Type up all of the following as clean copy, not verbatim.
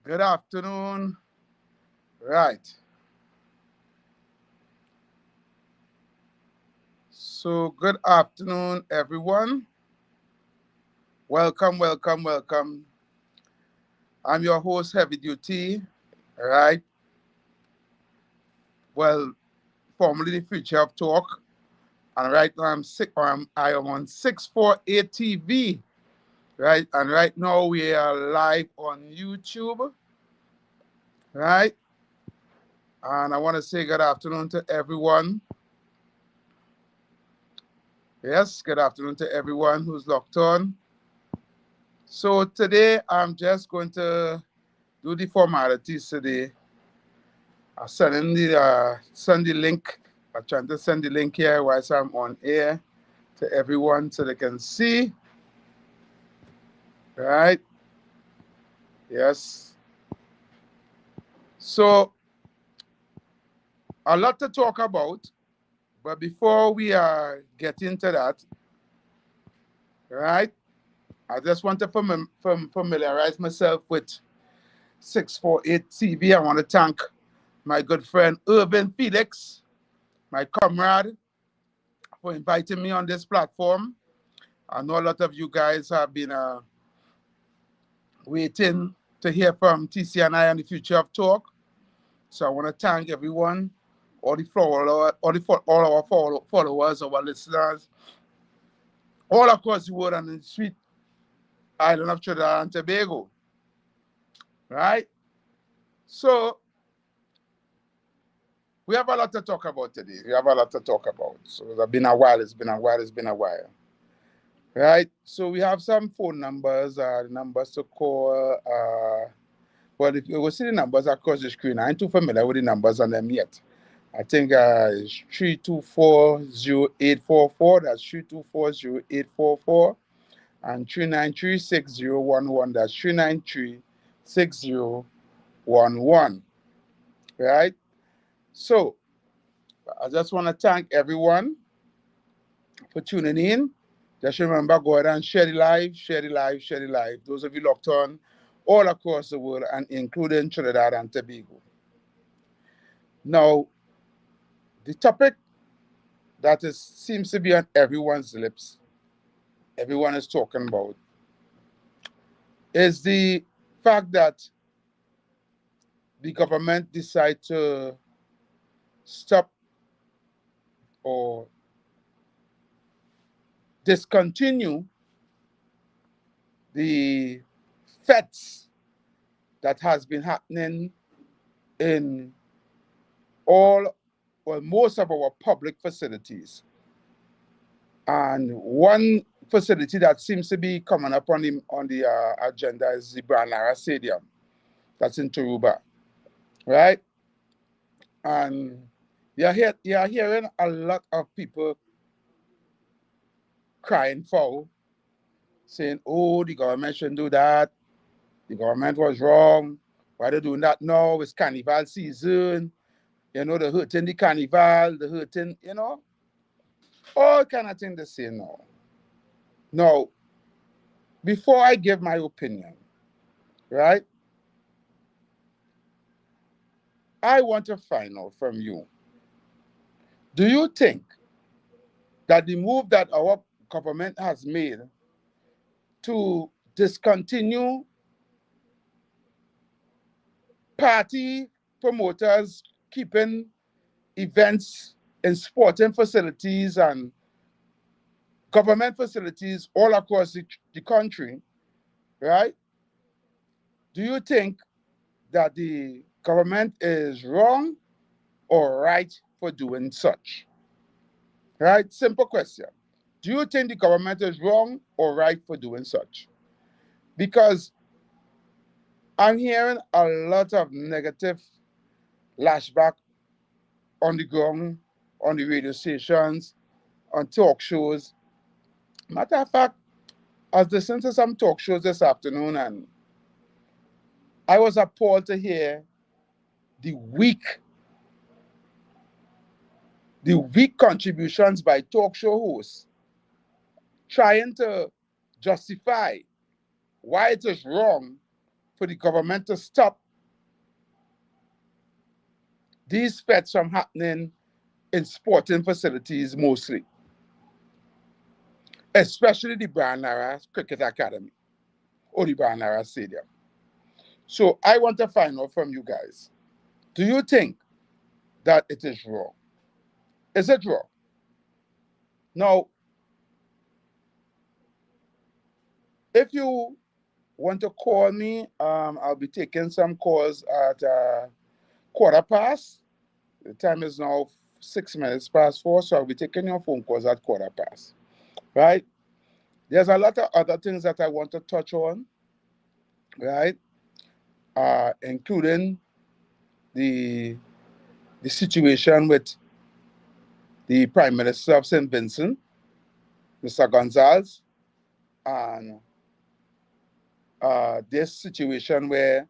Good afternoon. Right. So, good afternoon, everyone. Welcome, welcome, welcome. I'm your host, Heavy Duty. Right. Well, formerly the Future of Talk. And right now I am on 648 TV. Right. And right now we are live on YouTube. Right. And I want to say good afternoon to everyone. Yes, good afternoon to everyone who's locked on. So today I'm just going to do the formalities today. I'm send the link. I'm trying to send the link here whilst I'm on air to everyone so they can see. Right? Yes. So a lot to talk about, but before we get into that, right? I just want to familiarize myself with 648 TV. I want to thank my good friend Irvin Felix, my comrade, for inviting me on this platform. I know a lot of you guys have been waiting to hear from TC and I on the Future of Talk. So I want to thank everyone, all our followers, our listeners, all across the world and in the sweet island of Trinidad and Tobago. Right? So we have a lot to talk about today. We have a lot to talk about. So it's been a while. It's been a while. It's been a while. Right? So we have some phone numbers, numbers to call. Well, if you will see the numbers across the screen, I ain't too familiar with the numbers on them yet. I think it's 3240844. That's 3240844. And 3936011. That's 3936011. Right? So I just want to thank everyone for tuning in. Just remember, go ahead and share the live, share the live, share the live. Those of you locked on all across the world and including Trinidad and Tobago. Now, the topic that seems to be on everyone's lips, everyone is talking about, is the fact that the government decide to stop or discontinue the feds that has been happening in all or most of our public facilities. And one facility that seems to be coming up on the agenda is the Brian Lara Stadium. That's in Turuba, right? And you're hearing a lot of people crying foul, saying, "Oh, the government shouldn't do that. The government was wrong. Why they doing that now? It's carnival season. You know, they're hurting the carnival, they're hurting, all kind of thing they say now." Now, before I give my opinion, right, I want to find out from you. Do you think that the move that our government has made to discontinue party promoters keeping events in sporting facilities and government facilities all across the country, right? Do you think that the government is wrong or right for doing such? Right? Simple question. Do you think the government is wrong or right for doing such? Because I'm hearing a lot of negative lashback on the ground, on the radio stations, on talk shows. Matter of fact, I was listening to some talk shows this afternoon and I was appalled to hear the weak, the weak contributions by talk show hosts trying to justify why it is wrong for the government to stop these fetes from happening in sporting facilities mostly, especially the Brian Lara Cricket Academy or the Brian Lara Stadium. So I want to find out from you guys, do you think that it is wrong? Is it wrong? Now, if you want to call me, I'll be taking some calls at 4:15. The time is now 6 minutes past 4, so I'll be taking your phone calls at 4:15. Right? There's a lot of other things that I want to touch on, right? Including the situation with the Prime Minister of St. Vincent, Mr. Gonzalez, and this situation where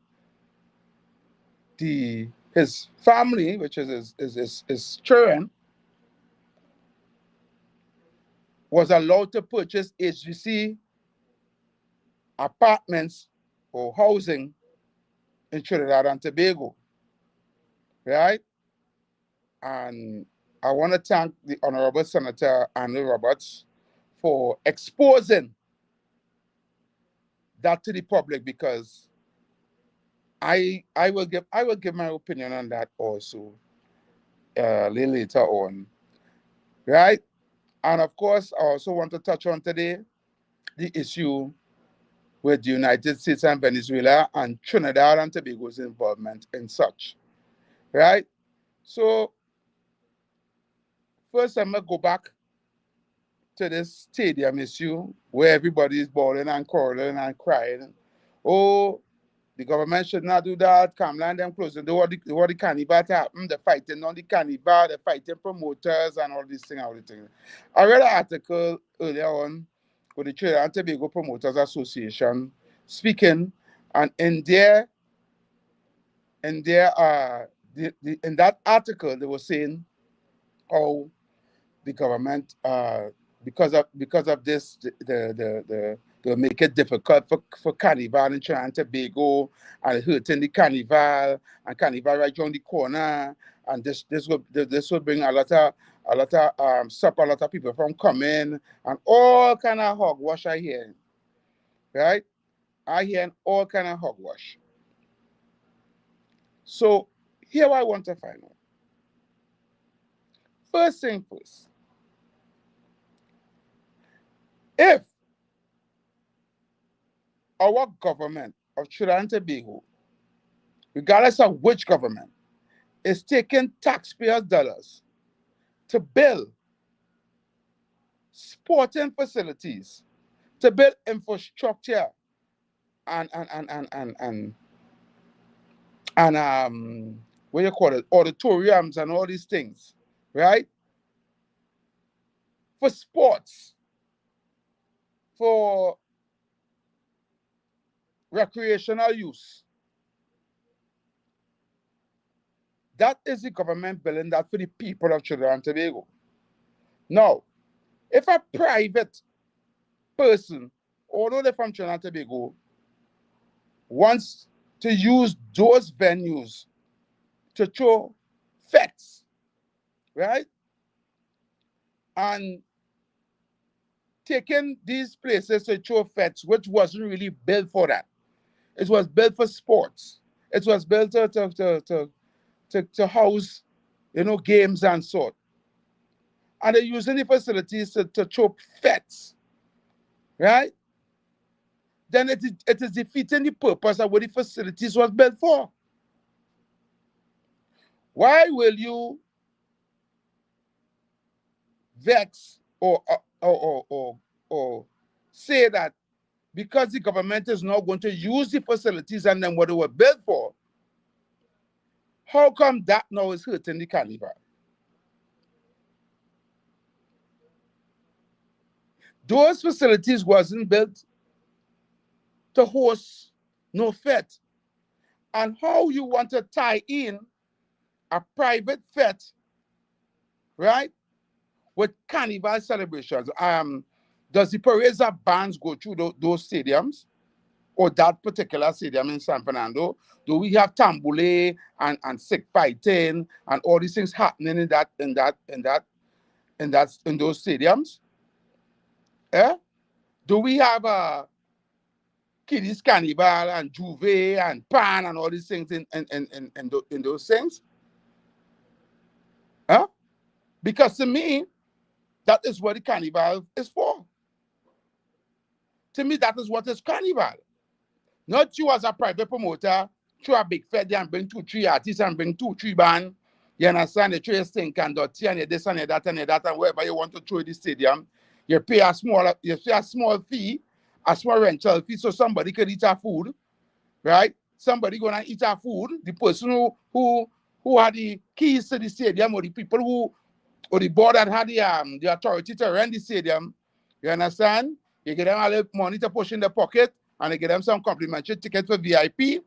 his family, which is his children, was allowed to purchase HVC apartments or housing in Trinidad and Tobago, right? And I want to thank the Honorable Senator Andrew Roberts for exposing that to the public, because I will give my opinion on that also a little later on, right? And of course, I also want to touch on today the issue with the United States and Venezuela and Trinidad and Tobago's involvement in such, right? So first, I'm gonna go back to this stadium issue where everybody is bawling and quarreling and crying. Oh, the government should not do that. Camland them closing the carnival to happen, the fighting on the carnival, the fighting promoters and all these things, all the things. I read an article earlier on with the Trinidad and Tobago Promoters Association speaking, and in that article they were saying how the government, because of this, they'll make it difficult for Carnival in Trinidad and Tobago, and hurting the Carnival, and Carnival right around the corner, and this will bring a lot of stop a lot of people from coming, and all kind of hogwash I hear, right? I hear all kind of hogwash. So here I want to find out. First thing first, if our government of Trinidad and Tobago, regardless of which government, is taking taxpayers' dollars to build sporting facilities, to build infrastructure and what do you call it, auditoriums and all these things, right? For sports, for recreational use. That is the government building that for the people of Trinidad and Tobago. Now, if a private person, although they're from Trinidad and Tobago, wants to use those venues to throw fetes, right? And taking these places to throw fetes, which wasn't really built for that. It was built for sports. It was built to house, games and sort. And they're using the facilities to throw fetes, right? Then it is defeating the purpose of what the facilities was built for. Why will you vex or say that because the government is not going to use the facilities and then what they were built for, how come that now is hurting the carnival? Those facilities wasn't built to host no fete. And how you want to tie in a private fete, right, with carnival celebrations? Does the parades of bands go through those stadiums? or that particular stadium in San Fernando? Do we have tambule and sick fighting and all these things happening in those stadiums? Eh? Do we have Kiddies Carnival and Juve and Pan and all these things in those things? Huh? Because to me, that is what the carnival is for. To me, that is what is carnival. Not you as a private promoter, throw a big fed and bring 2-3 artists and bring 2-3 bands. You understand? The trade stink and dirty and this and that and that and wherever you want to throw the stadium. You pay a small fee, a small rental fee, so somebody can eat our food, right? Somebody gonna eat our food. The person who had the keys to the stadium, or the people who, or the board that had the authority to run the stadium, you understand? You get them all the money to push in their pocket, and you get them some complimentary ticket for VIP.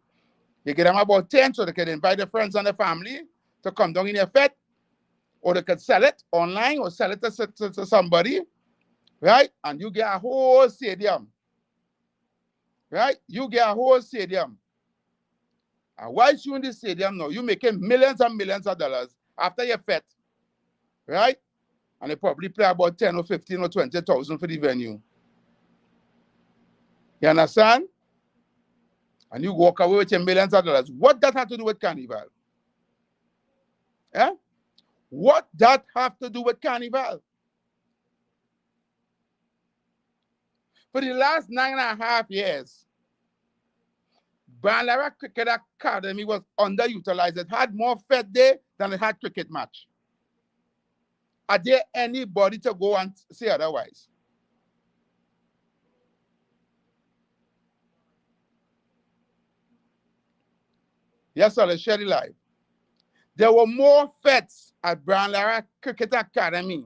You get them about 10 so they can invite their friends and their family to come down in your fete, or they can sell it online or sell it to somebody, right? And you get a whole stadium, right? You get a whole stadium. And whilst you in the stadium now, you're making millions and millions of dollars after your fete, right? And they probably play about 10 or 15 or 20,000 for the venue. You understand? And you walk away with your millions of dollars. What that have to do with carnival? Eh? What that have to do with carnival? For the last 9.5 years, Brian Lara Cricket Academy was underutilized. It had more fed day than it had cricket match. Are there anybody to go and say otherwise? Yes, sir, let's share the live. There were more feds at Brian Lara Cricket Academy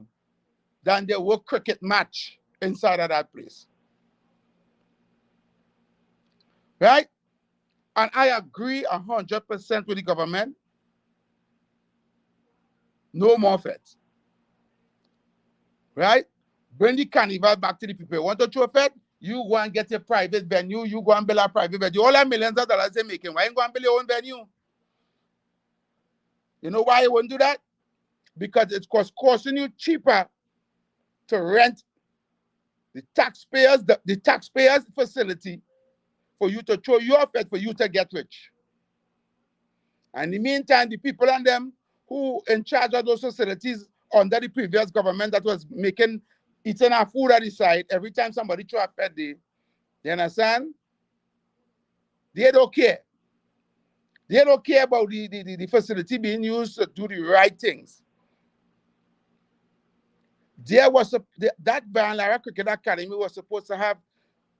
than there were cricket match inside of that place. Right? And I agree 100% with the government. No more feds. Right? Bring the carnival back to the people. You want to throw a fed? You go and get a private venue. You go and build a private venue. All that millions of dollars they're making. Why you go and build your own venue? You know why you wouldn't do that? Because it's costing you cheaper to rent the taxpayers facility for you to throw your fed for you to get rich. And in the meantime, the people and them who in charge of those facilities under the previous government that was eating our food at the side every time somebody throw a fed day, you understand? They don't care. They don't care about the facility being used to do the right things. That Brian Lara Cricket Academy was supposed to have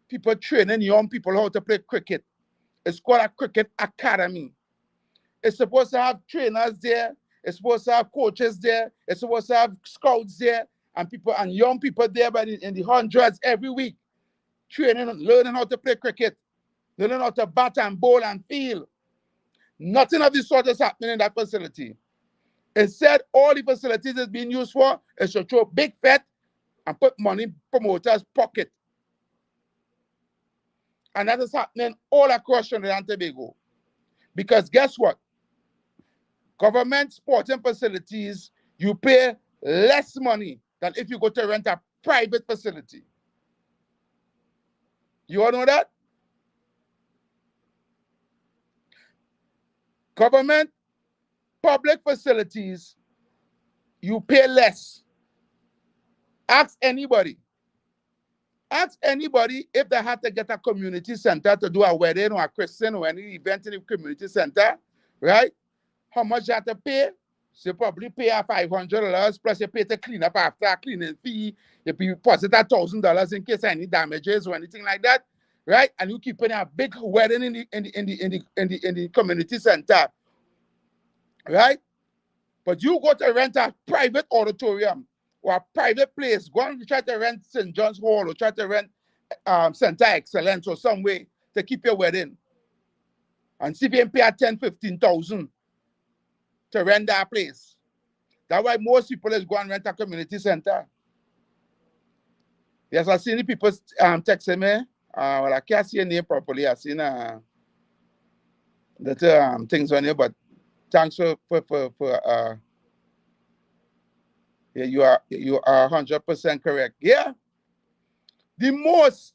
people training young people how to play cricket. It's called a cricket academy. It's supposed to have trainers there. It's supposed to have coaches there. It's supposed to have scouts there and young people there in the hundreds every week, training and learning how to play cricket, learning how to bat and bowl and field. Nothing of this sort is happening in that facility. Instead, all the facilities is being used for is to throw big fat and put money in promoters' pocket. And that is happening all across Trinidad and Tobago. Because guess what? Government sporting facilities, you pay less money than if you go to rent a private facility. You all know that? Government public facilities, you pay less. Ask anybody if they had to get a community center to do a wedding or a christening or any event in the community center, right? How much you have to pay? So you probably pay $500 plus you pay to clean up after a cleaning fee. You deposit $1,000 in case any damages or anything like that, right? And you keep putting a big wedding in the community center, right? But you go to rent a private auditorium or a private place, go and try to rent St. John's Hall or try to rent Center Excellence or some way to keep your wedding. And see if you can pay $10,000-15,000 to rent that place. That's why most people is go and rent a community center. Yes, I see the people texting me. Well, I can't see your name properly. I seen the things on here, but thanks for yeah, you are 100% correct. Yeah, the most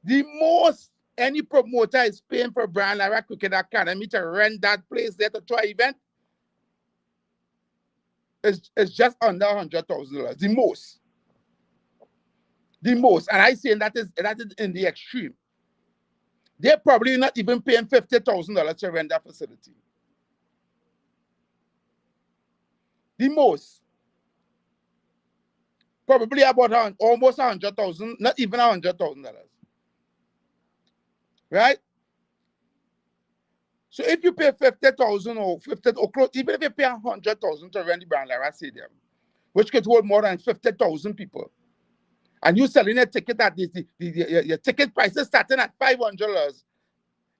the most any promoter is paying for Brian Lara Cricket Academy to rent that place there to try event is just under $100,000. The most, and I saying that is in the extreme. They're probably not even paying $50,000 to rent that facility. The most, probably about almost 100,000, not even $100,000, right? So if you pay 50,000 or 50 or close, even if you pay 100,000 to rent the Brian Lara Stadium, which could hold more than 50,000 people, and you selling a ticket at your ticket prices starting at $500,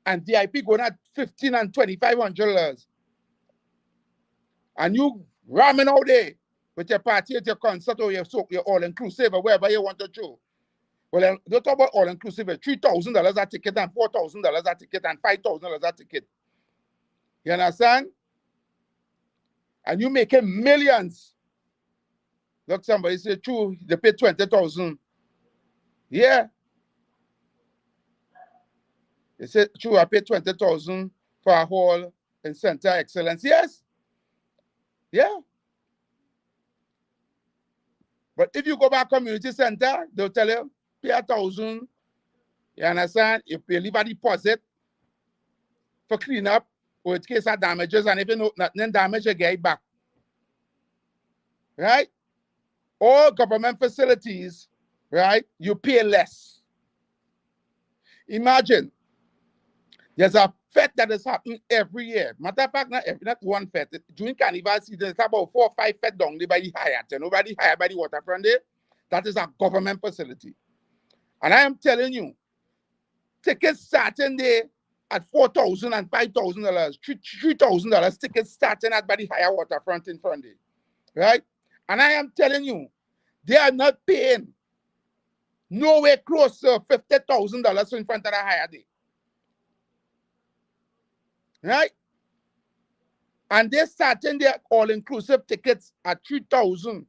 and VIP going at $1,500 and $2,500, and you ramming out there with your party, at your concert, or your all inclusive, or wherever you want to go. Well, don't talk about all inclusive. $3,000 a ticket, and $4,000 a ticket, and $5,000 a ticket. You understand? And you making millions. Look, somebody say, true, they pay 20,000. Yeah. They say, true, I pay 20,000 for a hall in Center Excellence. Yes. Yeah. But if you go back community center, they'll tell you, pay 1,000. You understand? If you leave a deposit for cleanup, or in case of damages, and if you know nothing damage, you get it back. Right? All government facilities, right? You pay less. Imagine, there's a fete that is happening every year. Matter of fact, not one fete. During Carnival season, it's about 4 or 5 fetes down there by the Hyatt. You know, by the Hyatt, by the waterfront there. That is a government facility. And I am telling you, tickets starting there at $4,000 and $5,000, $3,000 tickets starting at by the Hyatt waterfront in front there. Right? And I am telling you, they are not paying nowhere close to $50,000 in front of the Hyatt there. Right? And they're starting their all-inclusive tickets at $3,000.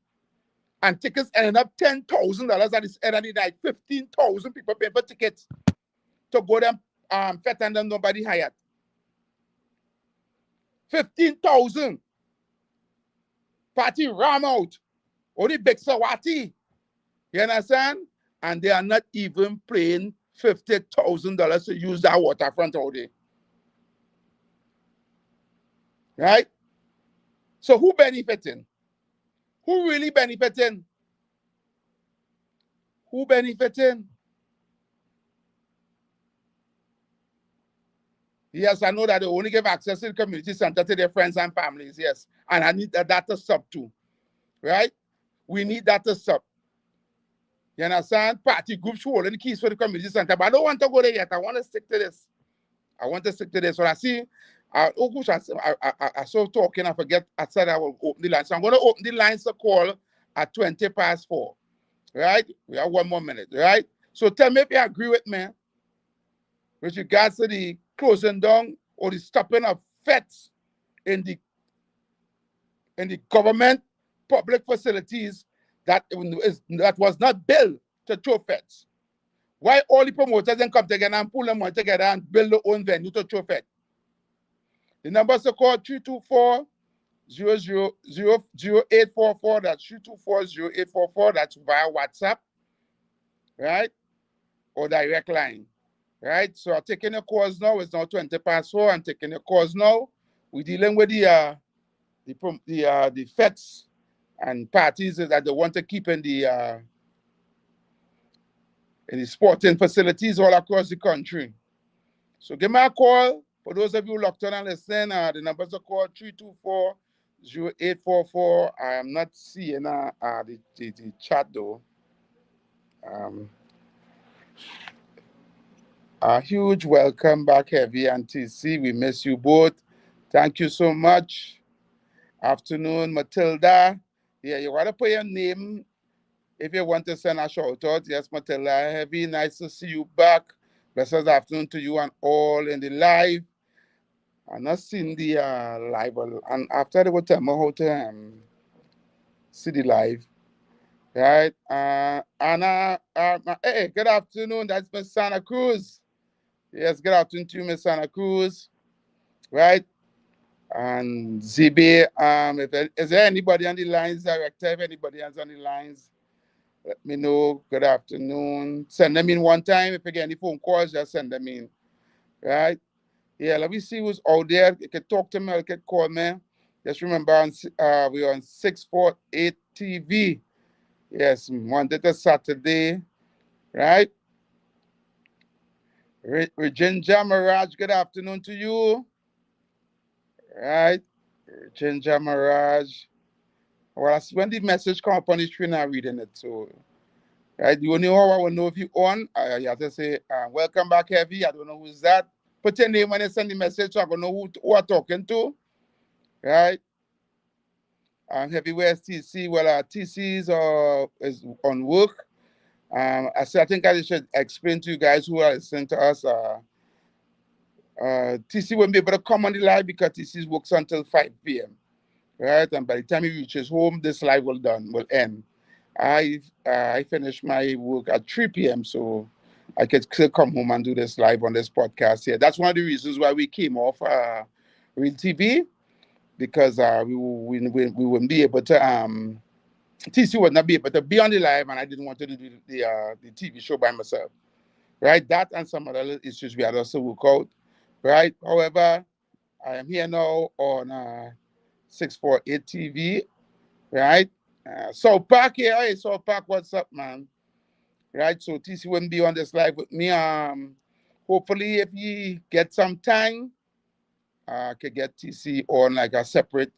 And tickets ended up $10,000 at this end of the night. 15,000 people paying for tickets to go them fete and them nobody hired. 15,000. Party ram out. Only big Sawati. You understand? And they are not even paying $50,000 to use that waterfront out there. Right? So who benefiting? Who really benefiting? Who benefiting? Yes, I know that they only give access to the community center to their friends and families. Yes. And I need that to stop too. Right? We need that to stop. You understand? Party groups holding the keys for the community center. But I don't want to go there yet. I want to stick to this. So I see, I saw talking, I forget, I said I will open the line. So I'm going to open the lines to call at 4:20. Right? We have 1 more minute. Right? So tell me if you agree with me with regards to the closing down or the stopping of fetes in the government public facilities that was not built to throw fetes. Why all the promoters then come together and pull them together and build their own venue to throw fete? The numbers are called 324-000-0844. That's 324-0844. That's via WhatsApp, right? Or direct line, right? So I'm taking your calls now. It's now 4:20. I'm taking your calls now. We're dealing with the fetes and parties that they want to keep in the sporting facilities all across the country. So give me a call. For those of you locked on and listening, the numbers are called 324-0844. I am not seeing the chat though. A huge welcome back, Heavy and TC. We miss you both. Thank you so much. Afternoon, Matilda. Yeah, you want to put your name if you want to send a shout out. Yes, Matilda. Heavy, nice to see you back. Blessed afternoon to you and all in the live. I'm not seeing the live, and after they will tell me how to see the live, right? Hey, good afternoon. That's Miss Santa Cruz. Yes, good afternoon to you, Miss Santa Cruz, right? And ZB, if is there anybody on the lines, director? If anybody else on the lines, let me know. Good afternoon. Send them in one time. If you get any phone calls, just send them in, right? Yeah, let me see who's out there. You can talk to me, you can call me. Just remember, we're on 648 TV. Yes, Monday to Saturday, right? Ginger Mirage, good afternoon to you, right? Ginger Mirage. Well, when the message come up on the screen, I'm reading it. So, right, the only how I will know if you on, you have to say, welcome back, Heavy. I don't know who's that. Put your name when you send the message so I can know who I'm talking to, right? Heavyweight TC. Well, TC is on work. I think I should explain to you guys who are listening to us. TC won't be able to come on the live because TC works until 5 p.m. Right, and by the time he reaches home, this live will end. I finish my work at 3 p.m. so I could still come home and do this live on this podcast here. That's one of the reasons why we came off Real TV because we wouldn't be able to TC would not be able to be on the live, and I didn't want to do the TV show by myself. Right, that and some other issues we had also work out. Right, however, I am here now on 648 TV. Right, South Park here. Hey, South Park, what's up, man? Right, so TC wouldn't be on this live with me. Hopefully, if you get some time, I could get TC on like a separate,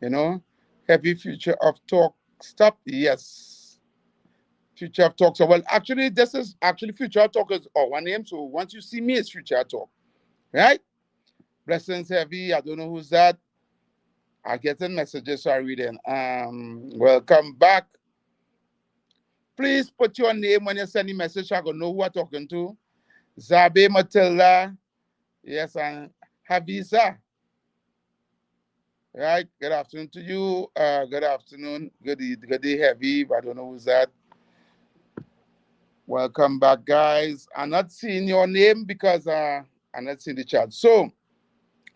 you know, heavy future of talk stuff. Yes. Future of Talk. So, well, actually, this is actually Future of Talk is our name. So, once you see me, it's Future of Talk, right? Blessings heavy. I don't know who's that. I get in messages, so I read in. Welcome back. Please put your name when you send the message. I gonna know who I'm talking to. Zabe Matilda. Yes, and Haviza. Right. Good afternoon to you. Good afternoon. Good day, heavy. I don't know who's that. Welcome back, guys. I'm not seeing your name because I'm not seeing the chat. So,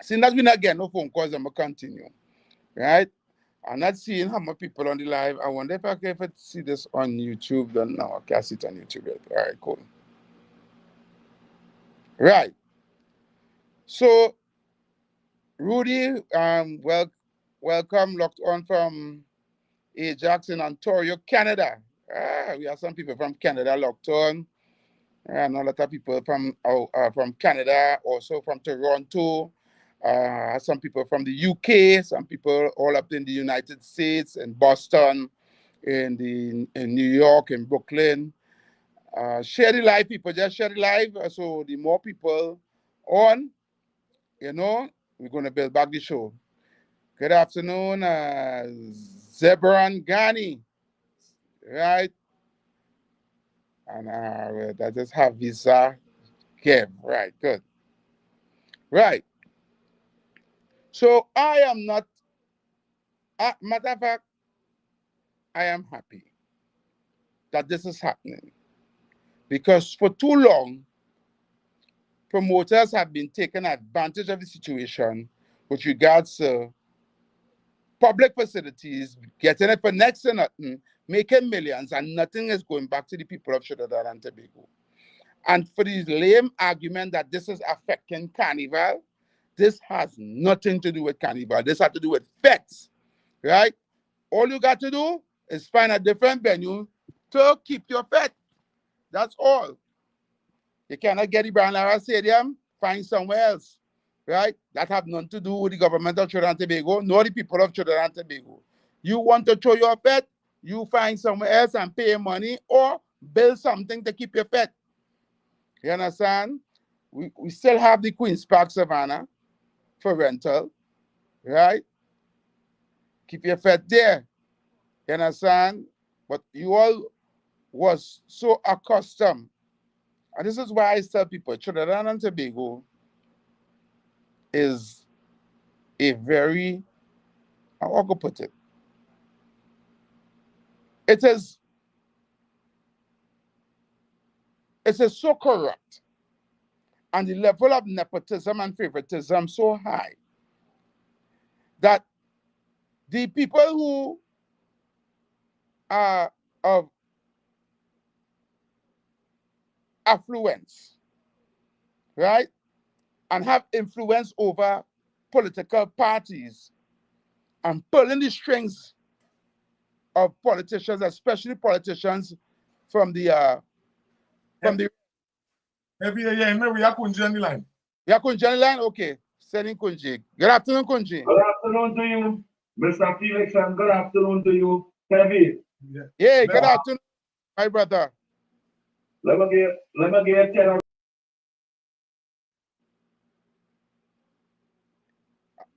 seeing that we not get no phone calls, I'm going to continue. Right? I'm not seeing how many people on the live. I wonder if I can see this on YouTube. Then no, I can't see it on YouTube yet. All right, cool. Right. So, Rudy, welcome, locked on from Ajax in Ontario, Canada. We have some people from Canada locked on. And a lot of people from Canada, also from Toronto, some people from the UK, some people all up in the United States, in Boston, in New York, in Brooklyn. Share the live, people. Just share the live. So the more people on, we're going to build back the show. Good afternoon, Zebran Ghani, right? And I just have Visa Kev, right? Good. Right. So I am not, matter of fact, I am happy that this is happening because for too long, promoters have been taking advantage of the situation with regards to public facilities, getting it for next to nothing, making millions, and nothing is going back to the people of Trinidad and Tobago. And for this lame argument that this is affecting Carnival, this has nothing to do with Carnival. This has to do with facts, right? All you got to do is find a different venue to keep your pet. That's all. You cannot get the Brian Lara Stadium, find somewhere else, right? That have nothing to do with the government of Trinidad and Tobago, nor the people of Trinidad and Tobago. You want to throw your pet, you find somewhere else and pay money or build something to keep your pet. You understand? We still have the Queen's Park Savannah for rental, right? Keep your pet there. You understand? But you all was so accustomed And this is why I tell people Trinidad and Tobago is a very, how I could put it, it is so corrupt and the level of nepotism and favoritism so high that the people who are of affluence, right, and have influence over political parties and pulling the strings of politicians, especially politicians from the we are Kunji on the line. Yeah, Kunji on the line? Okay. Sending Kunji. Good afternoon, Kunji. Good afternoon to you, Mr. Felix, and good afternoon to you, Heavy. Yeah, good afternoon, my brother. Let me get 10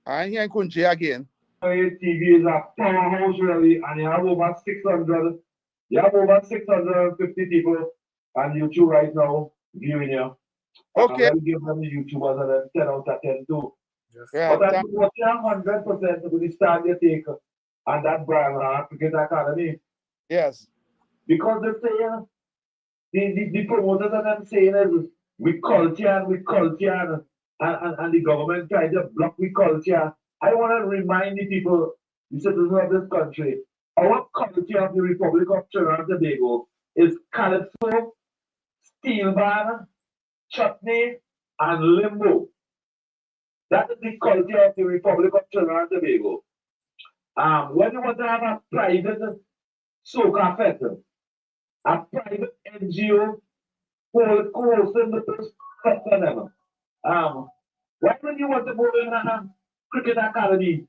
I hear Kunji again. TV is a powerhouse, really, and you have over 650 people on YouTube right now viewing you. Okay. I'm give them the YouTubers a 10 out of 10 too. Yes. Yeah, But I'm 100% with the stand you take and that brand, Cricket Academy. yes. Because they're saying, the promoters and them saying is, we culture and the government try to block we culture. I want to remind the people, the citizens of this country, our culture of the Republic of Trinidad and Tobago is calypso, steel band, chutney, and limbo. That is the culture of the Republic of Trinidad and Tobago. When you want to have a private soca festival, a private NGO hosting the festival, why would you want to go in a cricket academy?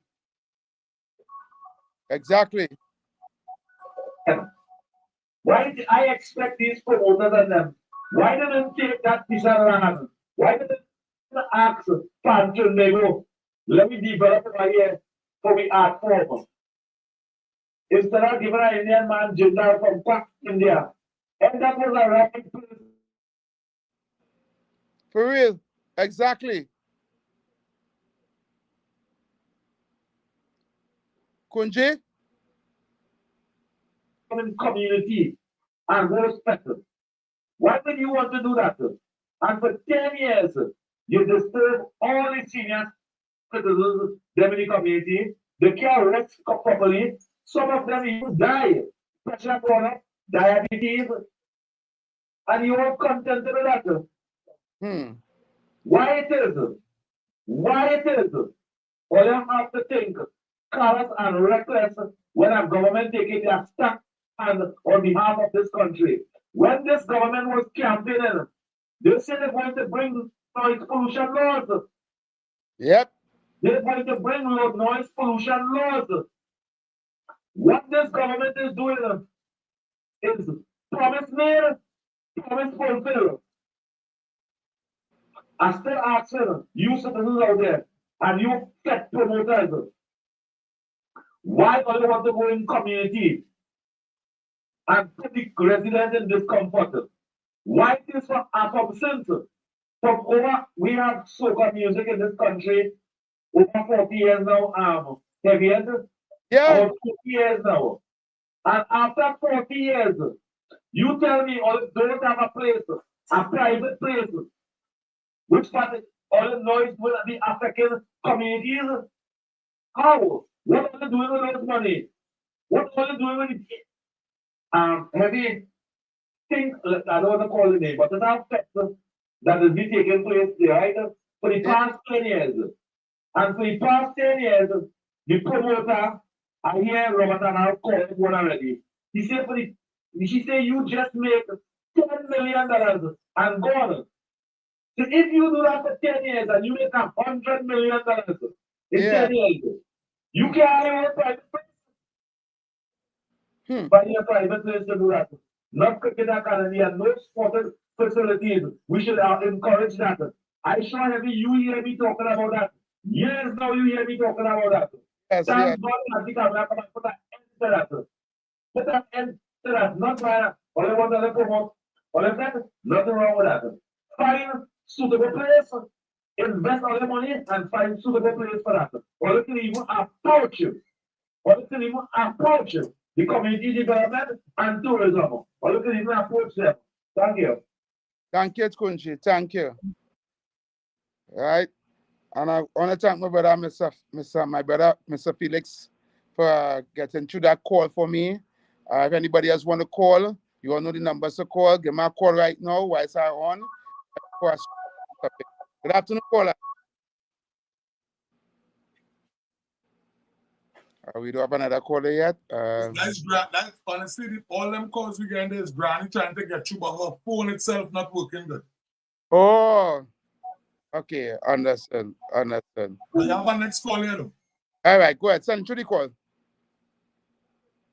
Exactly. Why did I expect these promoters and them? Why didn't they take that piece of land? Why didn't they ask Pancho Nego, let me develop over here for the art form? Instead of giving an Indian man Jinder from Pak, India. And that was a right place. For real. Exactly. Kunji? Community and respect. Why would you want to do that? And for 10 years, you disturb all the senior citizens, them in the community. They can't rest properly. Some of them even die. Pressure product, diabetes, and you are contented with that. Why it is? Why it is? All you have to think, callous and reckless when a government taking their stand on behalf of this country. When this government was campaigning, they said they're going to bring noise pollution laws. Yep. They're going to bring noise pollution laws. What this government is doing is promise made, promise fulfilled. I still asking you citizens out there and you tech promoters, why do you want to go in community and put the residents in discomfort? Why this from since from over we have soca music in this country over 40 years now, heavier, Yeah. about 50 years now. And after 40 years, you tell me all don't have a place, a private place, which part all the noise will the African communities? How? What are they doing with those money? What are they doing with it? Heavy think, I don't want to call the name, but there's a that has been taking place there, right? For the past 10 years. And for the past 10 years, the promoter, I hear Robert and I'll call it one already. He said, she said, you just make $10 million and gone. So if you do that for 10 years and you make $100 million in 10 years, you can't have a private place. But a private place to do that. Not cricket academy and no sports facilities. We should encourage that. I sure heavy you hear me talking about that. Years now you hear me talking about that. Yes, Thank God that the camera come and put an end to that. Put an end to that. Not by all I want to promote Understand? Nothing wrong with that. Find suitable place, invest all the money, and find suitable place for that. Or you can even approach you. Or you can even approach you. The community development and tourism. Or you can even approach them. Thank you. Thank you, Kunji. Thank you. Right. And I want to thank my brother, Mr. Felix, for getting through that call for me. If anybody else want to call, you all know the numbers to call. Give me a call right now while it's on. Good afternoon, caller. We don't have another caller yet. That's honestly, all them calls we get is Granny trying to get you, but her phone itself not working good. Oh, okay. Understand. We have a next call here, though. All right, go ahead. Send through the call.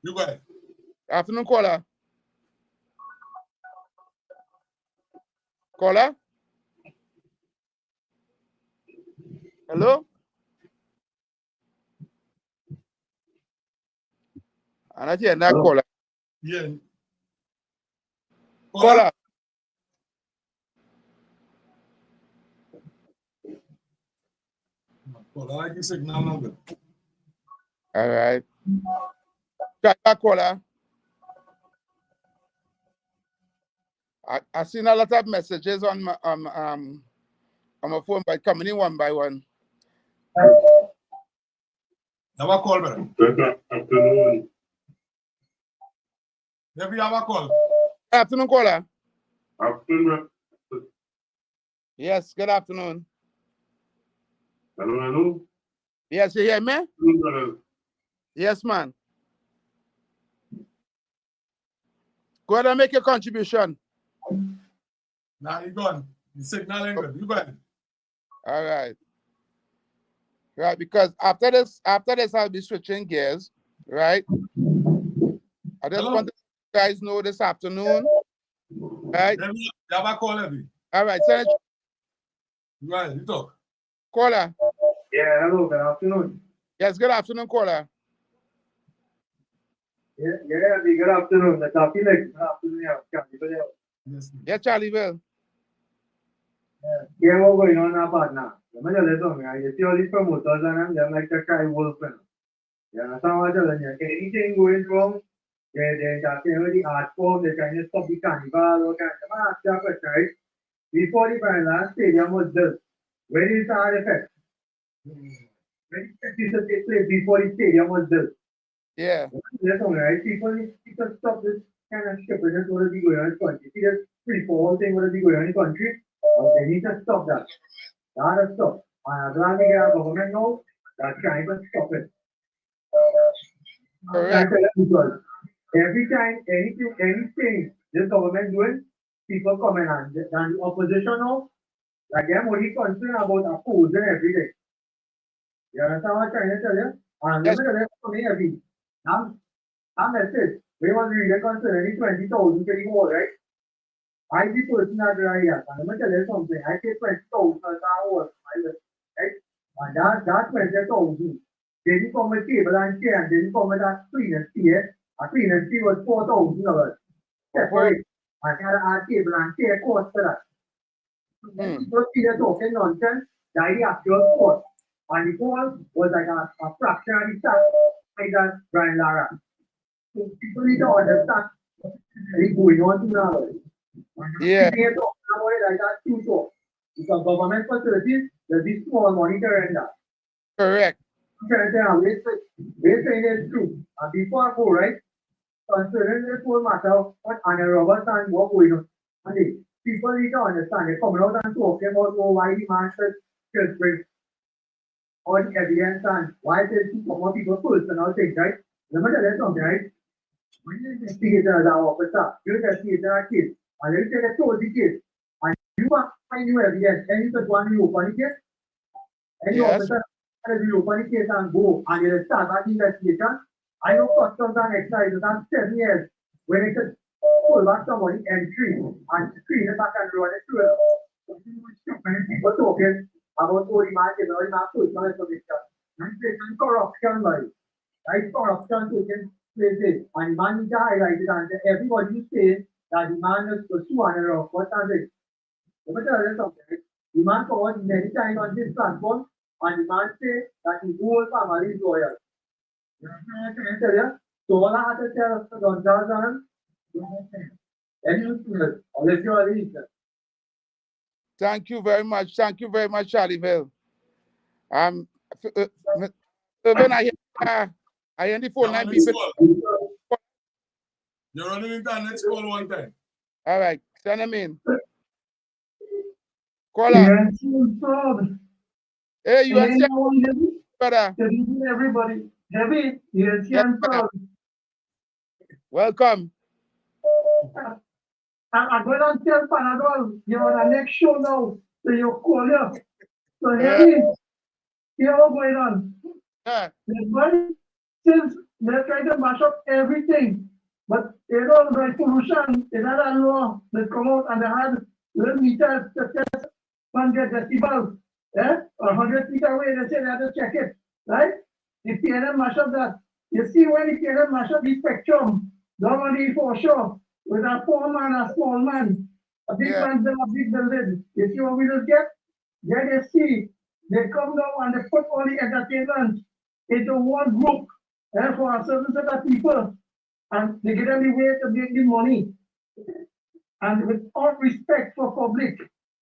You go ahead. Afternoon, caller. Caller? Hello? I'm not hearing that caller. Yeah. Caller. Caller, I can signal number. All right. Try that caller. I've seen a lot of messages on my phone by coming in one by one. Have a call, brother. Good afternoon. Have you have a call? Afternoon, caller. Afternoon. Yes, good afternoon. Hello. Yes, you hear me? Hello. Yes, man. Go ahead and make your contribution. Now you gone. You signaling good. You go ahead. All right. Right, because after this, I'll be switching gears, right? I just want to let you guys know this afternoon, right? You have a call, Evie. All right, Senator. Go ahead, you talk. Caller. Yeah, hello, good afternoon. Yes, good afternoon, caller. Yeah, good afternoon. That's Felix. Good afternoon, Yes, Yes, Charlieville. Yeah, what's going on about now? I'm going to let you see all these promoters and them like to try wolf. You understand what I'm telling you? Anything going wrong, they're talking about the art form, they're trying to stop the carnival, or kind of ask that question, right? Before the Parallel Stadium was built, where is the artifact? When did this take place before the stadium was built? Yeah. That's all right. People need to stop this kind of shit. That's what be going on in the country. See, this free for all thing what be going on in the country. They need to stop that. That is stop. And as long as the government knows, that's trying to stop it. Correct. Because every time anything this government doing, people comment on it. And the opposition now, like them only concerned about opposing every day. You understand what I'm trying to tell you? And Yes. let me tell you every. I'm message. We want to read a concern any 20,000 anymore, right? I the person that right here. And let me tell you something. I take 20,000 hours, right? And that 20,000. Then you come with table and chair, and then you come with that cleaner chair. A cleaner chair was 4,000 separate. And a table and chair cost for that. People see the talking nonsense. That is the actual cost. And the cost was like a fraction of the tax by that Brian Lara. So people need to understand what's going on now. Yeah. Like that too, so because government facilities, there's this small monitor and that. Correct. We're saying it's true. And before I go, right, considering this whole matter, what Anna Roberts and what going on, and people need to understand, they're coming out and talking about why the man should bring all the evidence and why there's more people personal things, right? Let me tell you something, right? When you investigate as an officer, you investigate a case, and you say they told the case, and you find new evidence, and you just want to open the case, and the officer will open the case and go, and you start that investigation. I know customs and excise and 7 years when it could pull back somebody entry and screen it back and run it through it. When people talking about all the market, all the personal information, and corruption, right? Corruption taking places, and man need to highlight it, and everybody is saying that the man is pursue and what are they? Let me tell you something. The man come out many times on this platform and the man say that his whole family is loyal. You know what I'm tell you? So all I have to tell Gonzalez and you unless you are the Thank you very much. Thank you very much, Charlieville. Urban, I hear the phone line people. You're running into the next call one time. All right, send them in. Call on. Hey, you and brother. Everybody. Heavy. Yes, Yes, brother. Welcome. I'm going to tell Panadol, you're on the next show now. So you call you. So Heavy, you're all going on. Yeah. Since they're trying to mash up everything, but they don't know pollution, they had a law that come out and they had little meters to test 100 decibels. Yeah? 100 feet away, they say they had to check it. Right? The PNM mash up that. You see when the PNM mash up the spectrum, don't only for sure, with a poor man, a small man, a big man build a big building. You see what we just get? Then they see, they come down and they put all the entertainment into one group for a certain set of people, and they get them the way to make the money, and with all respect for public.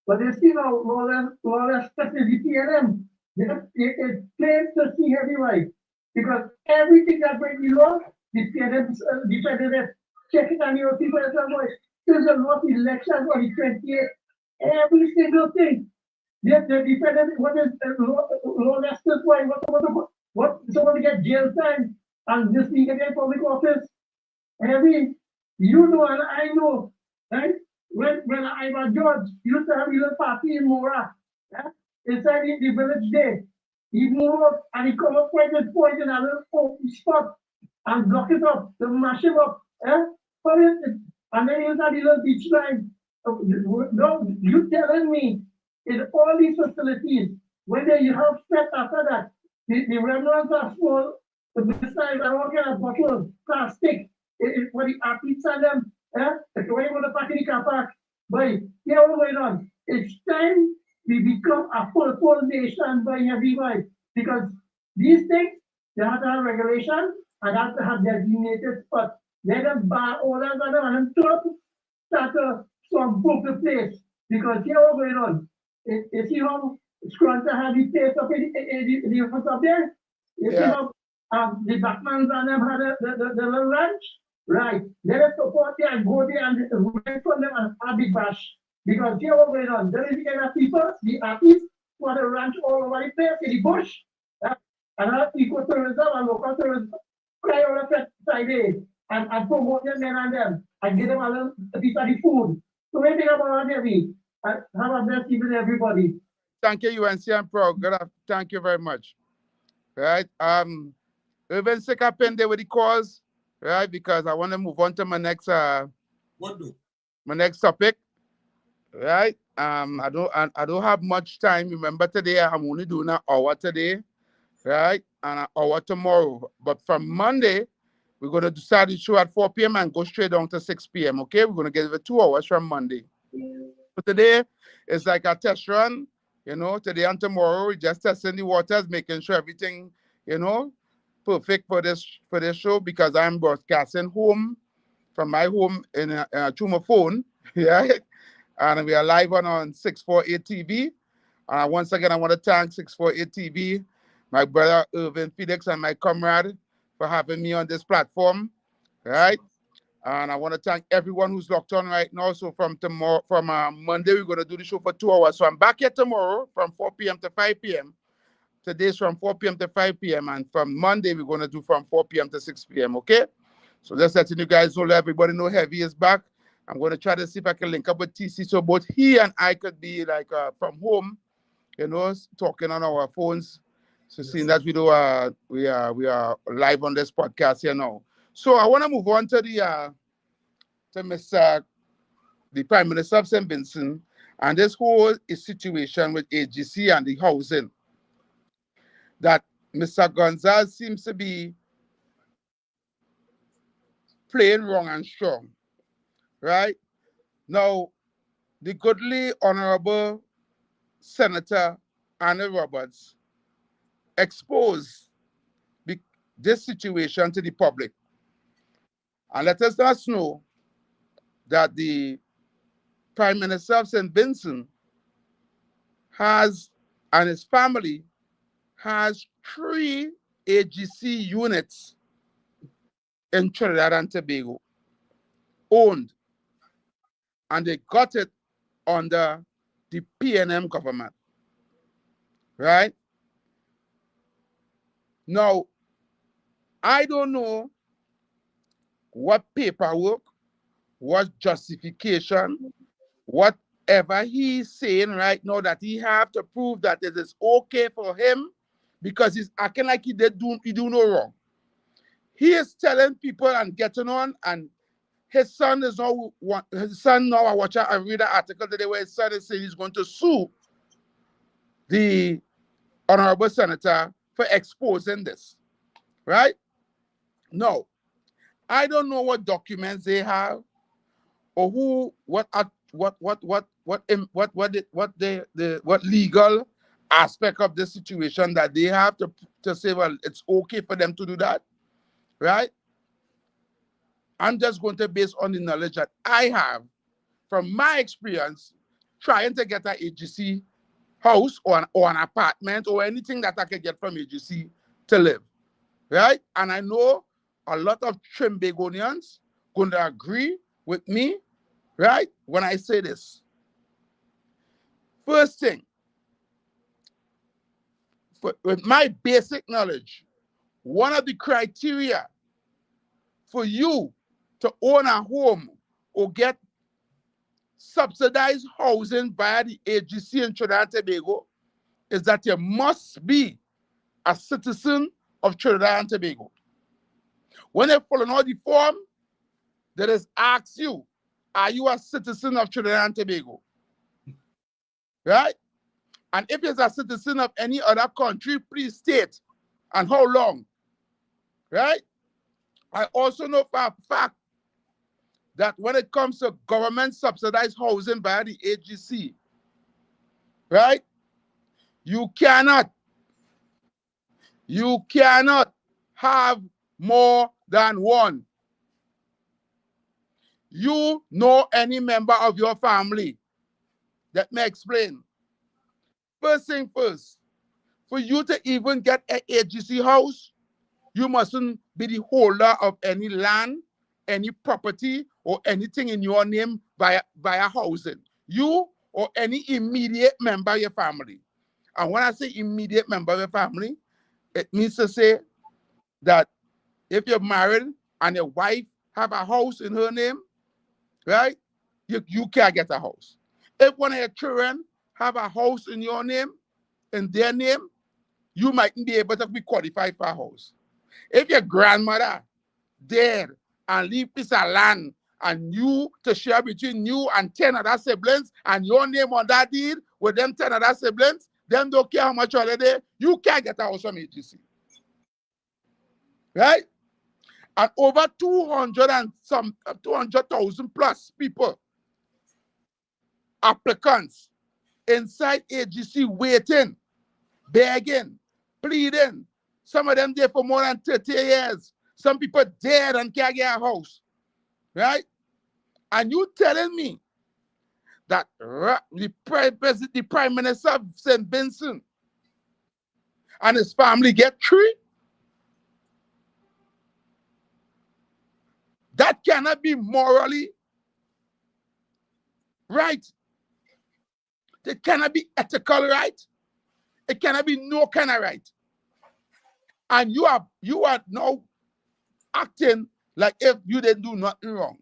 But they see now more or less the PNM. It's plain to see everywhere because everything that went below, the PNM defended it. Check it on your people as well. There's a lot of elections on the 28th. Every single thing. They defended what is lawlessness, what someone get jail time and this thing again public office. Every you know and I know, right? When I was judge, used to have a little party in Mora, inside the village day. He moved up and he come up quite this point in a little open spot and block it up, to mash it up. And then he was at the little beach line. No, you telling me in all these facilities, whether you have steps after that, the remnants are small, the size are all kind of bottles, plastic, for the athletes and them, when you go to park in the car park, boy, you know what's going on. It's time we become a full nation by everybody, because these things, they have to have regulation and have to have designated spots. They don't bar orders and them and them start to book the place, because you know what's going on. You see how Scrunter had the place up in the office up there? You see how the Batmans and them had the little ranch? Right. Let us support there and go there and rent from them and have a big bash. Because here what's going on. There is the kind of people, the artists, who have a ranch all over the place in the bush. And have ecotourism and local tourism fly all the Friday and promote them men and them and give them a little piece of the food. So what do you think about that, Debbie? Have a blessed evening, everybody. Thank you, UNC and Pro. Thank you very much. Right. Urban Sekapende with the calls, right? Because I want to move on to my next my next topic. Right. I don't have much time. Remember today I'm only doing an hour today, right? And an hour tomorrow. But from Monday, we're gonna start the show at 4 p.m. and go straight down to 6 p.m. Okay, we're gonna give it 2 hours from Monday. But today it's like a test run, you know. Today and tomorrow, we're just testing the waters, making sure everything, you know, perfect for this show, because I'm broadcasting home from my home through my phone, yeah. And we are live on 648 TV. Once again, I want to thank 648 TV, my brother Irvin Felix, and my comrade for having me on this platform, right? And I want to thank everyone who's locked on right now. So from Monday, we're going to do the show for 2 hours. So I'm back here tomorrow from 4 p.m. to 5 p.m. Today's from 4 p.m. to 5 p.m. And from Monday, we're going to do from 4 p.m. to 6 p.m. Okay? So just letting you guys know, let everybody know Heavy is back. I'm going to try to see if I can link up with TC so both he and I could be like from home, you know, talking on our phones. So seeing that we are live on this podcast here now. So I want to move on to the Prime Minister of St. Vincent and this whole situation with AGC and the housing that Mr. Gonzalez seems to be playing wrong and strong, right? Now, the goodly Honorable Senator Anna Roberts exposed this situation to the public. And let us not know that the Prime Minister of St. Vincent has, and his family has 3 AGC units in Trinidad and Tobago owned, and they got it under the PNM government, right? Now, I don't know what paperwork, what justification, whatever he's saying right now that he have to prove that it is okay for him because he's acting like he do no wrong. He is telling people and getting on, and his son is now, I read an article today where his son is saying he's going to sue the Honorable Senator for exposing this, right? No, I don't know what documents they have or what legal aspect of the situation that they have to say, well, it's okay for them to do that, right? I'm just going to base on the knowledge that I have from my experience trying to get an AGC house or an apartment or anything that I could get from AGC to live, right? And I know a lot of Trimbagonians going to agree with me, right, when I say this. First thing, with my basic knowledge, one of the criteria for you to own a home or get subsidized housing via the AGC in Trinidad and Tobago is that you must be a citizen of Trinidad and Tobago. When they fill out the form, they just ask you, are you a citizen of Trinidad and Tobago? Right? And if you're a citizen of any other country, please state and how long. Right? I also know for a fact that when it comes to government subsidized housing by the AGC, right? You cannot have more than one. You know any member of your family. Let me explain. First thing first, for you to even get an AGC house, you mustn't be the holder of any land, any property, or anything in your name via housing. You or any immediate member of your family. And when I say immediate member of your family, it means to say that if you're married and your wife have a house in her name, right, you can't get a house. If one of your children have a house in your name, in their name, you mightn't be able to be qualified for a house. If your grandmother dead and leave piece of land and you to share between you and 10 other siblings and your name on that deed with them 10 other siblings, them don't care how much holiday, you can't get a house from AGC. Right? And over 200,000 plus people, applicants inside AGC waiting, begging, pleading. Some of them there for more than 30 years. Some people dead and can't get a house. Right? And you telling me that the Prime Minister of St. Vincent and his family get 3? That cannot be morally right. It cannot be ethical right. It cannot be no kind of right. And you are now acting like if you didn't do nothing wrong.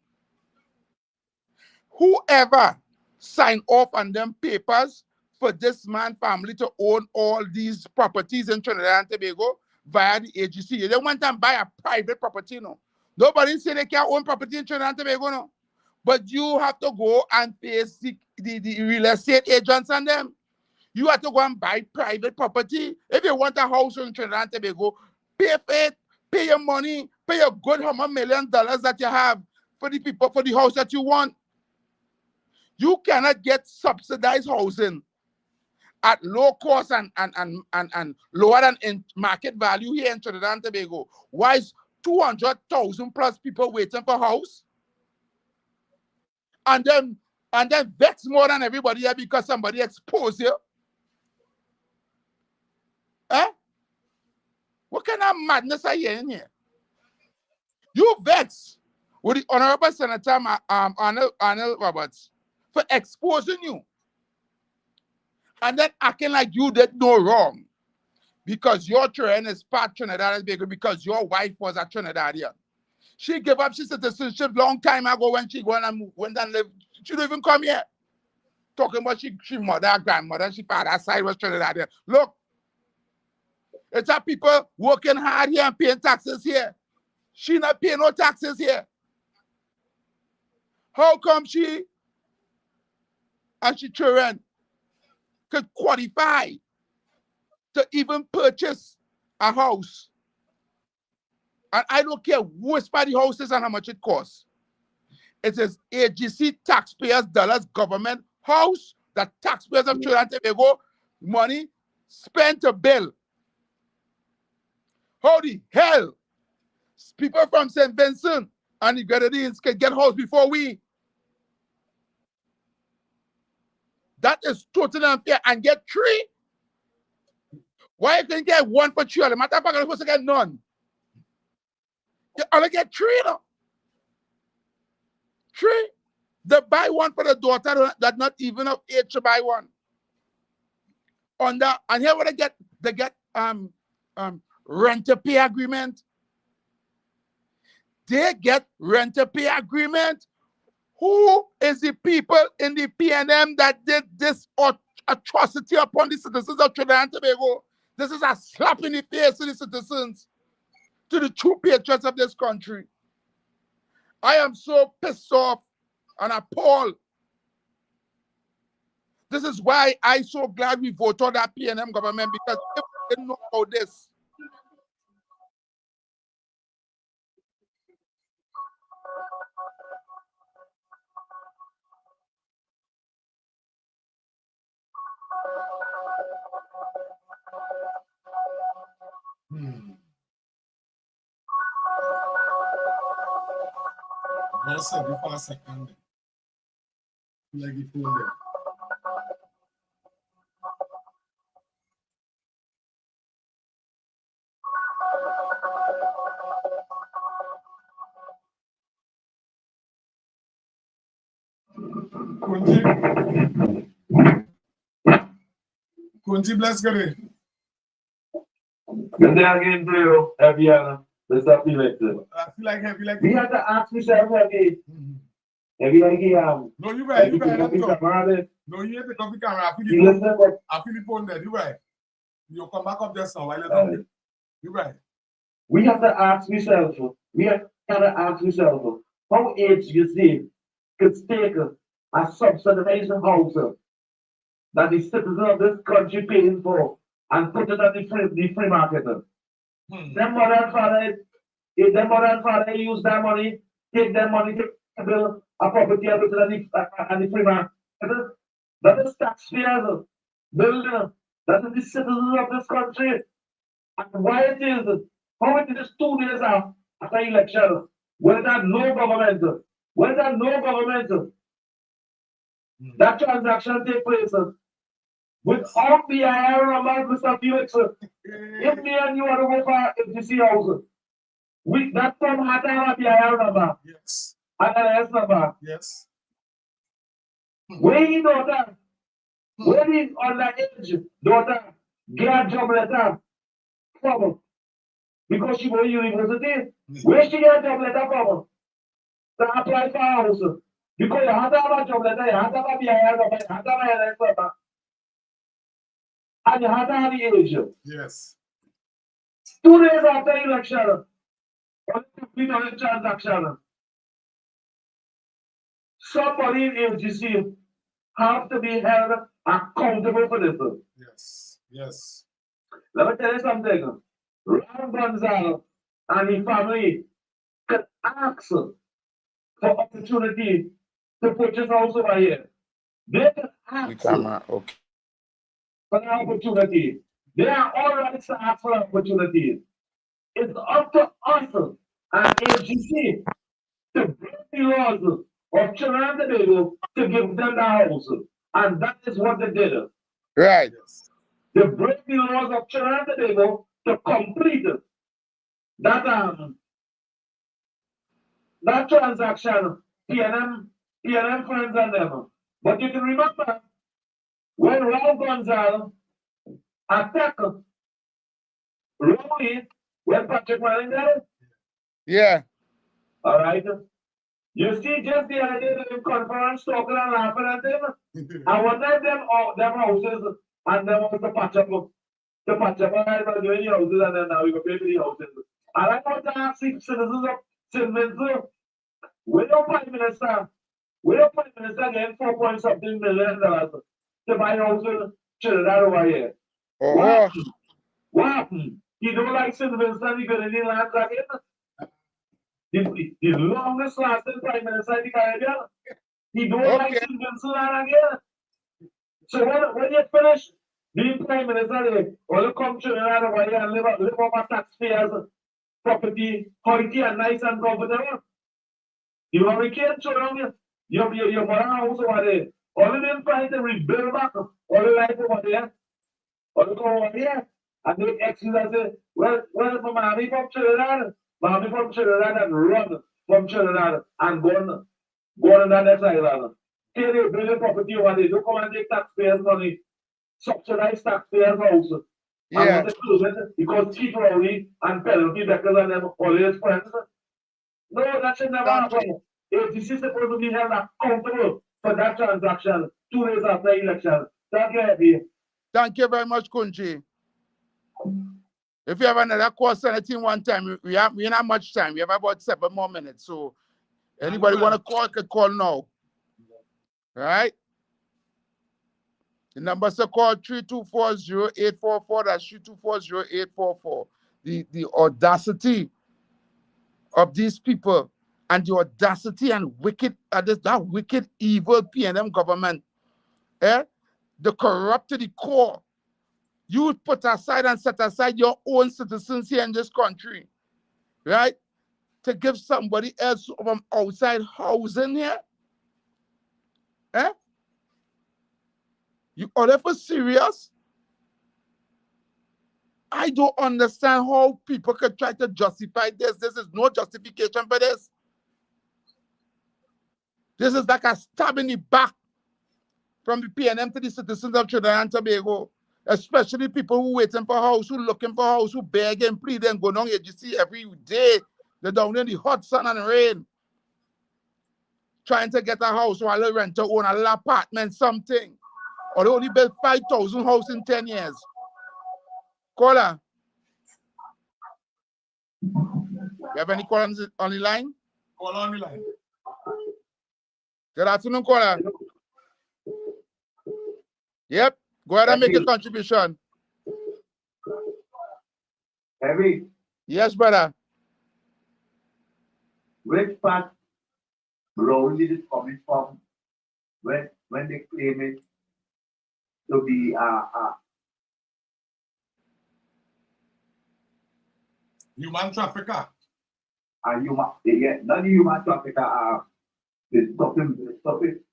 Whoever signed off on them papers for this man family to own all these properties in Trinidad and Tobago via the AGC, they went and buy a private property, no. Nobody say they can't own property in Trinidad and Tobago, no. But you have to go and face the real estate agents and them. You have to go and buy private property. If you want a house in Trinidad and Tobago, pay for it, pay your money, pay your good $100 million that you have for the people, for the house that you want. You cannot get subsidized housing at low cost and lower than in market value here in Trinidad and Tobago. Why is 200,000 plus people waiting for house? And then vex more than everybody here because somebody exposed you? Eh? What kind of madness are you in here? You vex with the Honorable Senator Arnold Roberts for exposing you and then acting like you did no wrong because your children is part Trinidad and Tobago because your wife was a Trinidadian. She gave up her citizenship long time ago when she went and lived. She didn't even come here. Talking about she mother, grandmother, she father side was Trinidadian. Look, it's our people working hard here and paying taxes here. She not paying no taxes here. How come she and she children could qualify to even purchase a house? And I don't care which by the house is and how much it costs. It is AGC taxpayers' dollars government house that taxpayers of Trinidad and Tobago money spent to build. How the hell people from St. Vincent and the Grenadines can get house before we? That is totally unfair. And get 3. Why you can get 1 for children? Matter of fact, you're supposed to get none. You only get 3 now. 3. They buy 1 for the daughter that's not even of age to buy 1. And here what they get rent-to-pay agreement. They get rent-to-pay agreement. Who is the people in the PNM that did this atrocity upon the citizens of Trinidad and Tobago? This is a slap in the face to the citizens, to the true patriots of this country. I am so pissed off and appalled. This is why I'm so glad we voted on that PNM government, because if we didn't know about this. That's a before a second. Like the phone there. Kunji bless Gary. Good day again to you, Eviana, Mr. Felix. I feel like heavy like We have to ask yourself again. Heavy like no, you right, let's go. No, you have to come to camera. I feel the phone there, you right. You come back up just now while you're talking. You right. We have to ask yourself, how age you see could take a subsidized house that the citizens of this country paying for and put it at the free market. Them mother and father, if them mother and father use that money, take their money to build a property and put it at the free market. That is taxpayers building. That is the citizens of this country. And why it is, how it is 2 days after election, when that no government, that transaction take place without the IR number, Mr. Felix. If me and you want to go for FGC house, that time had to have the IR number. Yes. And an S number. Yes. Where he daughter, where is on the age, daughter, get a job letter from, because she go to university. Where she get a job letter from? To apply for a house. Because you have to have a job letter, you have to have a BIR number, you have to have a LS number. And you have to have the age. Yes. 2 days after election, on the transaction, somebody in FGC have to be held accountable for this. Yes. Yes. Let me tell you something. Ram Gonzalo and his family could ask for opportunity to purchase house over here. They can The ask camera, okay. for an opportunity. They are all right to ask for opportunities. It's up to us and AGC to break the laws of Trinidad and Tobago to give them the house. And that is what they did. Right. They break the laws of Trinidad and Tobago to complete that that transaction, PNM friends and them. But you can remember when Raul Gonzalez attacked Rowley, when Patrick Manning got it, Yeah. all right. You see, just the other day, they in conference talking and laughing at them. I wonder if them houses and them was the patch up. The patch up, all right, but doing the houses and then now we go pay for the houses. And I want to ask citizens of St. Vincent, where your Prime Minister getting $4.something million to buy houses, Trinidad over here? Oh, What happened? He don't like St. Vincent, he got any lands again? The longest lasting Prime Minister in the Caribbean. He don't like okay. St. Vincent land again. So when you finish being Prime Minister, or you come to Trinidad over here and live off taxpayers' property, hoity and nice and comfortable. The hurricane surround your mother house over there. All of them trying to rebuild back all the life over there. All the go over here. And they excuse and say, well, my mommy from Trinidad. Mommy from Trinidad and run from Trinidad and go on the next island. Say they building property over there. Don't come and take taxpayers' money. Subsidize taxpayers' house. Yeah. And want to close it because Chief Rowley and Penalty Beckers and them all his friends. No, that should never happen. AGC is supposed to be held accountable for that transaction 2 days after election. Thank you, Eddie. Thank you very much, Kunji. If you have another question, anything one time, we don't have much time. We have about 7 more minutes. So anybody want to call, can call now. All right? The numbers are called 324-0844. That's 324-0844. The audacity of these people and the audacity and wicked, that wicked, evil PNM government, the corrupt to the core. You put aside and set aside your own citizens here in this country, right? To give somebody else from outside housing here? Are they for serious? I don't understand how people can try to justify this. This is no justification for this. This is like a stab in the back from the PNM to the citizens of Trinidad and Tobago, especially people who waiting for house, who looking for house, who beg and plead and go down AGC every day. They're down in the hot sun and rain, trying to get a house while they rent to own a little apartment, something. Or they only built 5,000 houses in 10 years. Caller. You have any callers on the line? Call on the line. Good afternoon, caller. Yep. Go ahead and make a contribution. Heavy. Yes, brother. Which part Rowley is coming from when they claim it to be Human trafficker. Not the human trafficker. Stop it.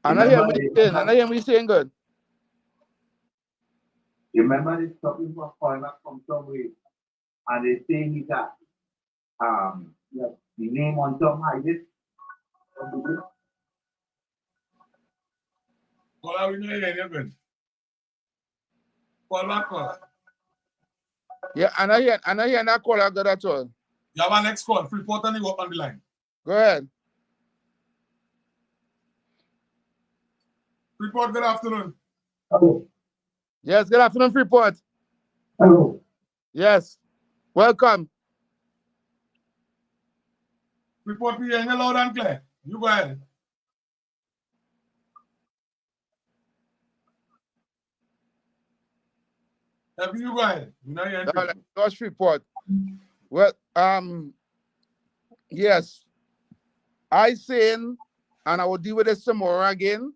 And I hear what you're saying good. Remember this stopping for foreigner from somewhere, and they say he got the name on some hiding. Call we know you're good. Call back, call. Yeah, and I hear that caller good at all. You have our next call. Freeport and you up on the line. Go ahead. Freeport, good afternoon. Hello. Yes, good afternoon, Freeport. Hello. Yes. Welcome. Freeport, we hear you loud and clear. You go ahead. You go ahead. You know you're That's Freeport. Well, Yes. I saying, and I will deal with this tomorrow again,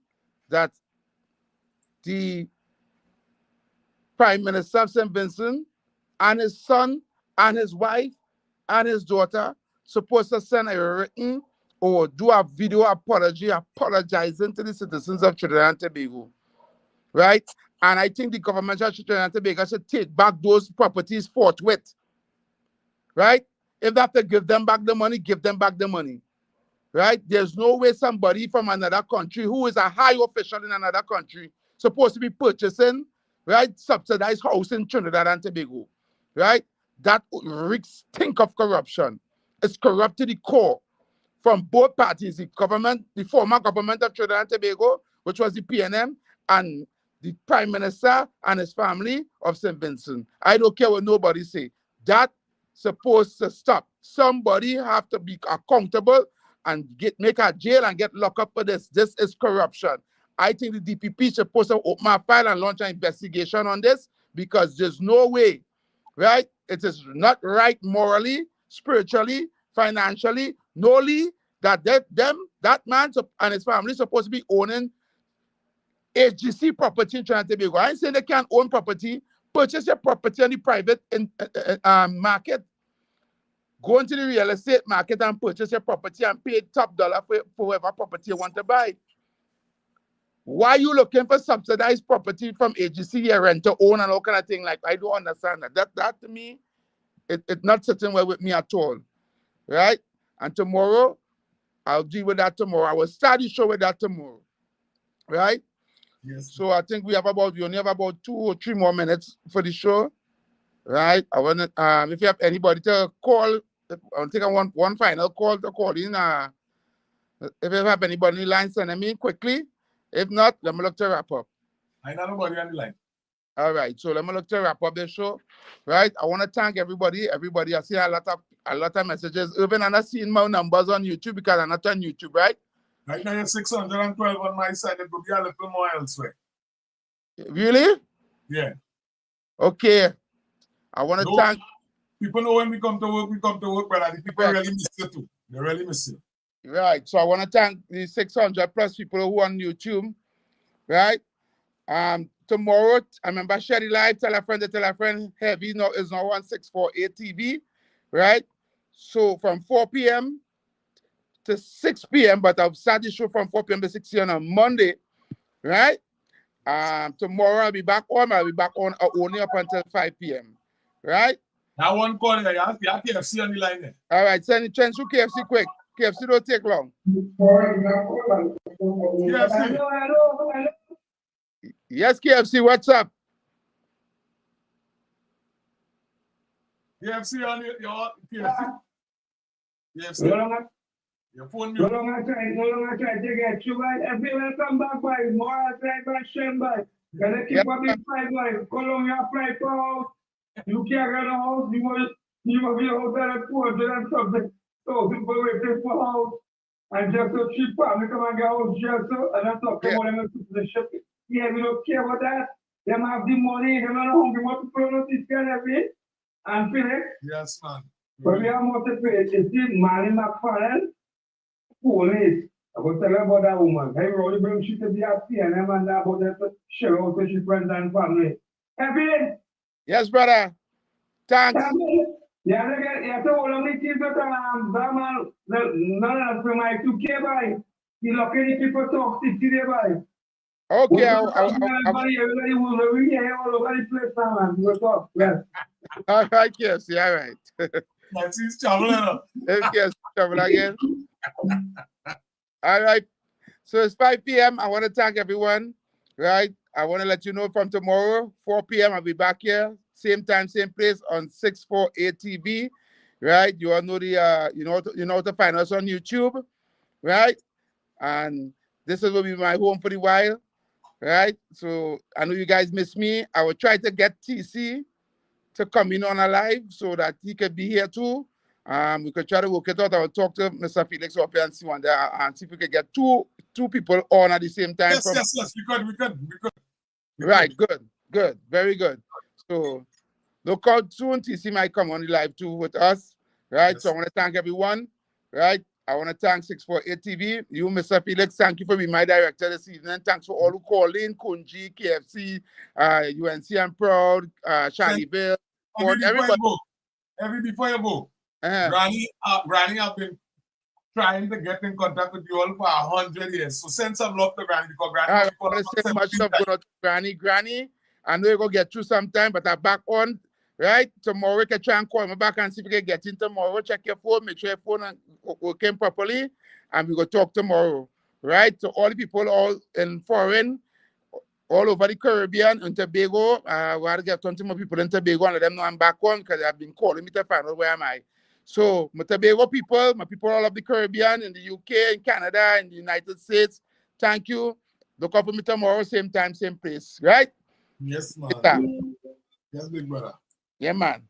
that the Prime Minister of St. Vincent and his son and his wife and his daughter supposed to send a written or do a video apology apologizing to the citizens of Trinidad and Tobago, right? And I think the government of Trinidad and Tobago should take back those properties forthwith, right? If they have to give them back the money, give them back the money, right? There's no way somebody from another country who is a high official in another country supposed to be purchasing, right, subsidized house in Trinidad and Tobago, right? That reeks stink of corruption. It's corrupt to the core from both parties, the government, the former government of Trinidad and Tobago, which was the PNM, and the Prime Minister and his family of St. Vincent. I don't care what nobody say. That's supposed to stop. Somebody have to be accountable and make a jail and get locked up for this. This is corruption. I think the DPP is supposed to open a file and launch an investigation on this because there's no way, right? It is not right morally, spiritually, financially, nolly, that that man and his family supposed to be owning HGC property in Trinidad and Tobago. I ain't saying they can't own property. Purchase your property on the private market. Go into the real estate market and purchase your property and pay top dollar for whatever property you want to buy. Why are you looking for subsidized property from HGC here, rent to own and all kind of thing? Like, I don't understand that. That to me, it's not sitting well with me at all, right? And tomorrow, I'll deal with that tomorrow. I will start the show with that tomorrow, right? Yes. So I think we only have about 2 or 3 more minutes for the show, right? I want to, if you have anybody to call, I'll take one final call to call in. If you have anybody in the line, send them in quickly. If not, let me look to wrap up. I know nobody on the line. All right, so let me look to wrap up the show, right? I want to thank everybody. I see a lot of messages. Even I'm not seeing my numbers on YouTube because I'm not on YouTube, right? Right now, you're 612 on my side. It will be a little more elsewhere. Really? Yeah. Okay. I want to thank. People know when we come to work, but the people really miss you too. They really miss you. Right. So I want to thank the 600 plus people who are on YouTube, right? Tomorrow, I remember Sherry Live, tell a friend, Heavy is now on 648 TV, right? So from 4 p.m. to 6 p.m., but I'll start the show from 4 p.m. to 6 p.m. on Monday, right? Tomorrow I'll be back on only up until 5 p.m., right? That one call, you have KFC on the line there. All right, send the chance to KFC quick. KFC don't take long. KFC. Hello. Yes, KFC, what's up? KFC on your KFC. KFC. Your phone No longer try to get you right. If you will come back by more outside by Shem by. Gonna keep up in fight by Colombia fight for house. You can't get a house, you will be out there at 200 and something. So people waiting for house. And just so cheap, we come and get house just so and that's not come on and the ship. Yeah, we don't care about that. They have the money, they don't know hungry, what people don't see every and finish. Yes, man. But we are motivated. You see, Manny McFarland. Police. I was telling about that woman. Hey, Rolly bring she to be at CNN and about that share out to she friends and family. Evan. Yes, brother. Thanks. Yeah, I told all of me kids that Brahman, none of them I took care by. You look any people talk to today by. Okay, everybody will really hear all over the place now and we'll talk. Yes. All right, KFC, all right. That's his traveler. KFC, travel again. All right. So it's 5 p.m. I want to thank everyone, right? I want to let you know from tomorrow, 4 p.m. I'll be back here, same time, same place on 648 TV, right? You all know you know how to find us on YouTube, right? And this is will be my home for the while, right? So I know you guys miss me. I will try to get TC to come in on a live so that he could be here too. We could try to work it out. I will talk to Mr. Felix up here and see one there and see if we could get two people on at the same time. Yes, we could. Right, good, very good. So look out soon. TC might come on the live too with us, right? Yes. So I want to thank everyone. right? I want to thank 648 TV. You, Mr. Felix, thank you for being my director this evening. Thanks for all who called in, Kunji, KFC, UNC I'm Proud, Charlieville, everybody. Before you go, Uh-huh. Granny have been trying to get in contact with you all for 100 years. So send some love to Granny because Granny. I want to say much love going out to Granny. Granny, I know you're going to get through sometime, but I'm back on, right? Tomorrow, you can try and call me back and see if you can get in tomorrow. Check your phone, make sure your phone is working properly, and we go talk tomorrow, right? So all the people all in foreign, all over the Caribbean and Tobago, we want to get 20 more people in Tobago and let them know I'm back on because they've been calling me to find out where am I. So my Tobago people, my people all of the Caribbean, in the UK, in Canada, in the United States, thank you. Look up for me tomorrow, same time, same place, right? Yes, man. Yes, big brother. Yeah, man.